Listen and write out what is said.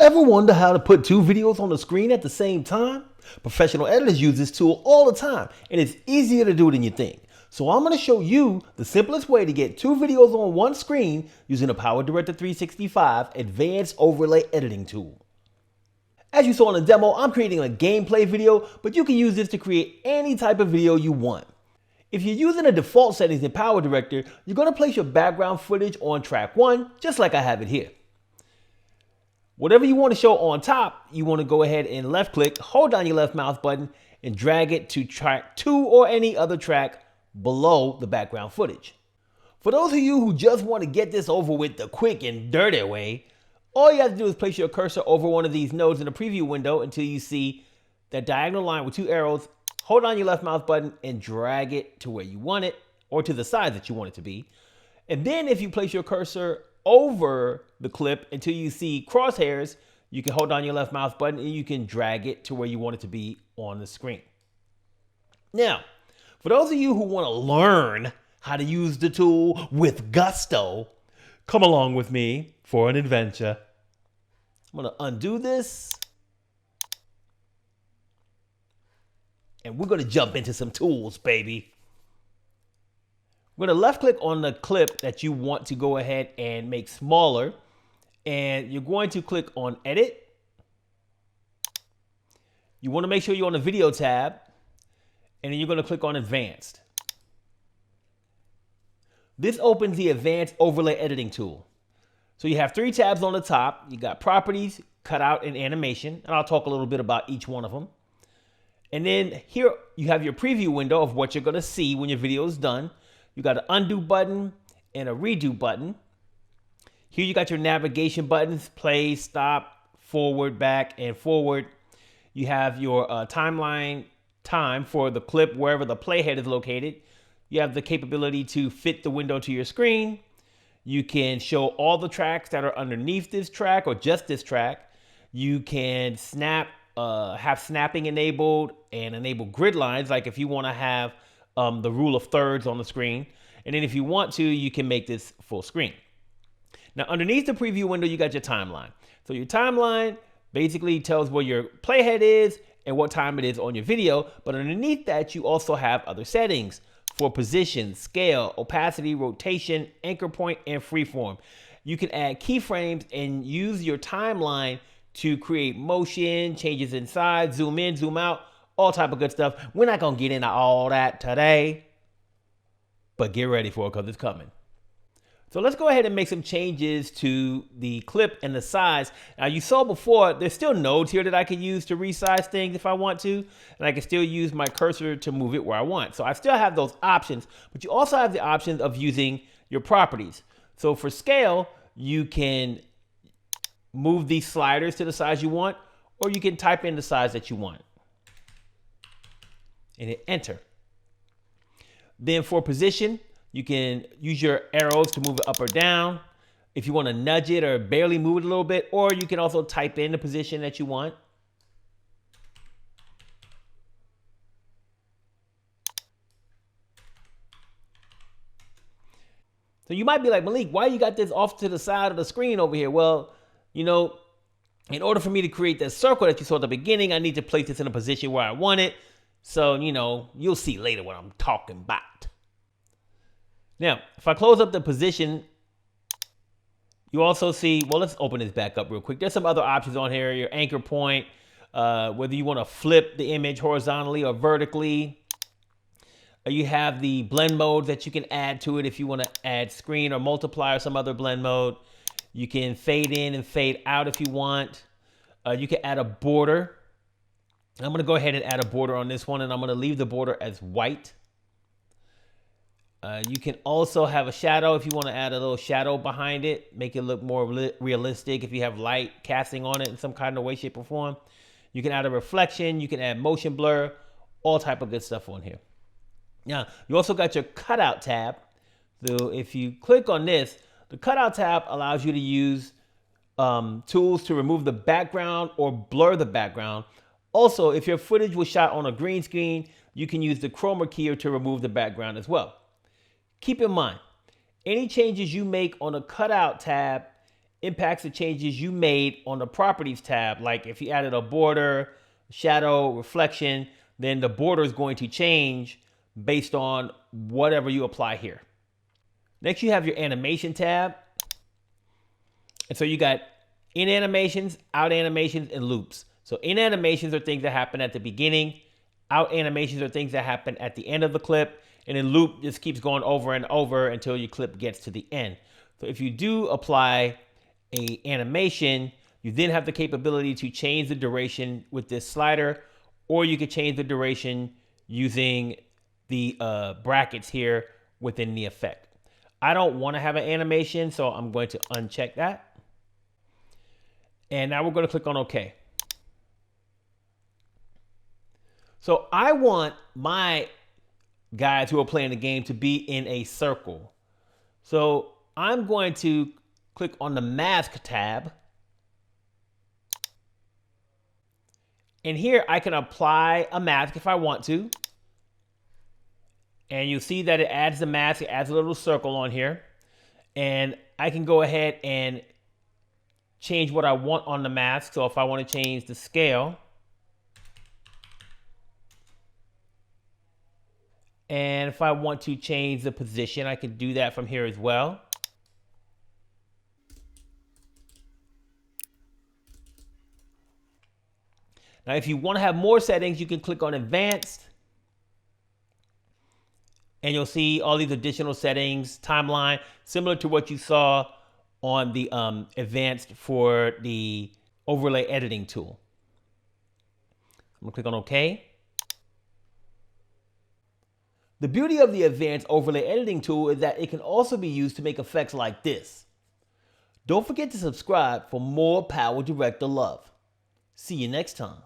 Ever wonder how to put two videos on the screen at the same time? Professional editors use this tool all the time, and it's easier to do than you think. So I'm going to show you the simplest way to get two videos on one screen using the PowerDirector 365 Advanced Overlay Editing tool. As you saw in the demo, I'm creating a gameplay video, but you can use this to create any type of video you want. If you're using the default settings in PowerDirector, you're going to place your background footage on track 1, just like I have it here. Whatever you want to show on top, you want to go ahead and left click, hold down your left mouse button, and drag it to track 2 or any other track below the background footage. For those of you who just want to get this over with the quick and dirty way, all you have to do is place your cursor over one of these nodes in the preview window until you see that diagonal line with 2 arrows. Hold down your left mouse button and drag it to where you want it, or to the size that you want it to be. And then if you place your cursor over the clip until you see crosshairs, you can hold down your left mouse button and you can drag it to where you want it to be on the screen. Now, for those of you who want to learn how to use the tool with gusto, come along with me for an adventure. I'm going to undo this. And we're going to jump into some tools, baby. We're going to left click on the clip that you want to go ahead and make smaller. And you're going to click on Edit. You want to make sure you're on the Video tab. And then you're going to click on Advanced. This opens the Advanced Overlay Editing tool. So you have 3 tabs on the top. You got Properties, Cutout, and Animation. And I'll talk a little bit about each one of them. And then here you have your preview window of what you're going to see when your video is done. You got an undo button and a redo button. Here you got your navigation buttons, play, stop, forward, back, and forward. You have your timeline time for the clip wherever the playhead is located. You have the capability to fit the window to your screen. You can show all the tracks that are underneath this track or just this track. You can have snapping enabled and enable grid lines, like if you want to have the rule of thirds on the screen. And then if you want to, you can make this full screen. Now, underneath the preview window, you got your timeline. So your timeline basically tells where your playhead is and what time it is on your video. But underneath that, you also have other settings for position, scale, opacity, rotation, anchor point, and freeform. You can add keyframes and use your timeline to create motion, changes in size, zoom in, zoom out, all type of good stuff. We're not going to get into all that today, but get ready for it because it's coming. So let's go ahead and make some changes to the clip and the size. Now you saw before, there's still nodes here that I can use to resize things if I want to, and I can still use my cursor to move it where I want. So I still have those options, but you also have the options of using your properties. So for scale, you can move these sliders to the size you want, or you can type in the size that you want and hit enter. Then for position, you can use your arrows to move it up or down if you want to nudge it or barely move it a little bit, or you can also type in the position that you want. So you might be like, Malik, why you got this off to the side of the screen over here? Well, you know, in order for me to create that circle that you saw at the beginning, I need to place this in a position where I want it. So, you know, you'll see later what I'm talking about. Now, if I close up the position, you also see, well, let's open this back up real quick. There's some other options on here, your anchor point, whether you want to flip the image horizontally or vertically. You have the blend mode that you can add to it if you want to add screen or multiply or some other blend mode. You can fade in and fade out if you want. You can add a border. I'm going to go ahead and add a border on this one, and I'm going to leave the border as white. You can also have a shadow if you want to add a little shadow behind it, make it look more realistic if you have light casting on it in some kind of way, shape, or form. You can add a reflection. You can add motion blur, all type of good stuff on here. Now, you also got your cutout tab. So if you click on this, the cutout tab allows you to use tools to remove the background or blur the background. Also, if your footage was shot on a green screen, you can use the chroma key to remove the background as well. Keep in mind, any changes you make on a cutout tab impacts the changes you made on the properties tab. Like if you added a border, shadow, reflection, then the border is going to change based on whatever you apply here. Next, you have your animation tab. And so you got in animations, out animations, and loops. So in animations are things that happen at the beginning. Out animations are things that happen at the end of the clip. And then loop just keeps going over and over until your clip gets to the end. So if you do apply a animation, you then have the capability to change the duration with this slider, or you could change the duration using the brackets here within the effect. I don't want to have an animation, so I'm going to uncheck that. And now we're going to click on OK. So I want my guys who are playing the game to be in a circle. So I'm going to click on the mask tab. And here I can apply a mask if I want to. And you'll see that it adds the mask, it adds a little circle on here. And I can go ahead and change what I want on the mask. So if I want to change the scale, and if I want to change the position, I can do that from here as well. Now, if you want to have more settings, you can click on Advanced. And you'll see all these additional settings, timeline, similar to what you saw on the Advanced for the overlay editing tool. I'm gonna click on OK. The beauty of the Advanced overlay editing tool is that it can also be used to make effects like this. Don't forget to subscribe for more PowerDirector love. See you next time.